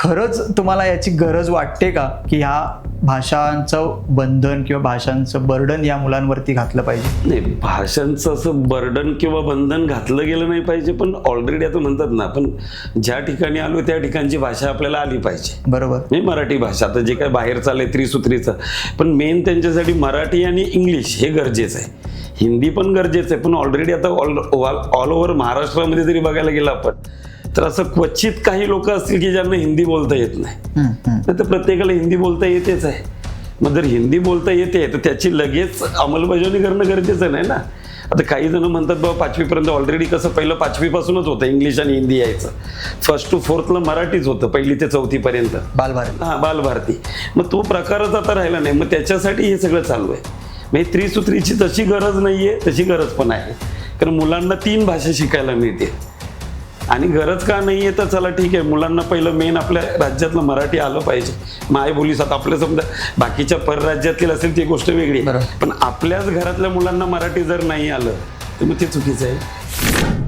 खरंच तुम्हाला याची गरज वाटते का की ह्या भाषांचं बंधन किंवा भाषांचं बर्डन या मुलांवरती घातलं पाहिजे? नाही, भाषांचं असं बर्डन किंवा बंधन घातलं गेलं नाही पाहिजे, पण ऑलरेडी आता म्हणतात ना, आपण ज्या ठिकाणी आलो त्या ठिकाणची भाषा आपल्याला आली पाहिजे. बरोबर. नाही, मराठी भाषा आता जे काय बाहेर चाललंय त्रिसूत्रीचं, पण मेन त्यांच्यासाठी मराठी आणि इंग्लिश हे गरजेचं आहे. हिंदी पण गरजेचं आहे, पण ऑलरेडी आता ऑल ओव्हर महाराष्ट्रामध्ये जरी बघायला गेलं आपण, तर असं क्वचित काही लोक असतील की ज्यांना हिंदी बोलता येत नाही. तर प्रत्येकाला हिंदी बोलता येतेच आहे. मग जर हिंदी बोलता येते तर त्याची लगेच अंमलबजावणी करणं गरजेचं नाही ना. आता काही जण म्हणतात बाबा 5वीपर्यंत ऑलरेडी कसं पहिलं 5वीपासूनच होतं इंग्लिश आणि हिंदी यायचं. 1st to 4thला मराठीच होतं 1ली ते 4थीपर्यंत. बालभारती. हां, बालभारती. मग तो प्रकारच आता राहिला नाही. मग त्याच्यासाठी हे सगळं चालू आहे. म्हणजे त्रिसूत्रीची तशी गरज नाही आहे, तशी गरज पण आहे. कारण मुलांना 3 भाषा शिकायला मिळते. आणि गरज का नाही आहे तर चला ठीक आहे, मुलांना पहिलं मेन आपल्या राज्यातलं मराठी आलं पाहिजे. मायबोलीसात आपल्या समजा बाकीच्या परराज्यातील असेल ती गोष्ट वेगळी आहे, पण आपल्याच घरातल्या मुलांना मराठी जर नाही आलं तर मग ते चुकीचं आहे.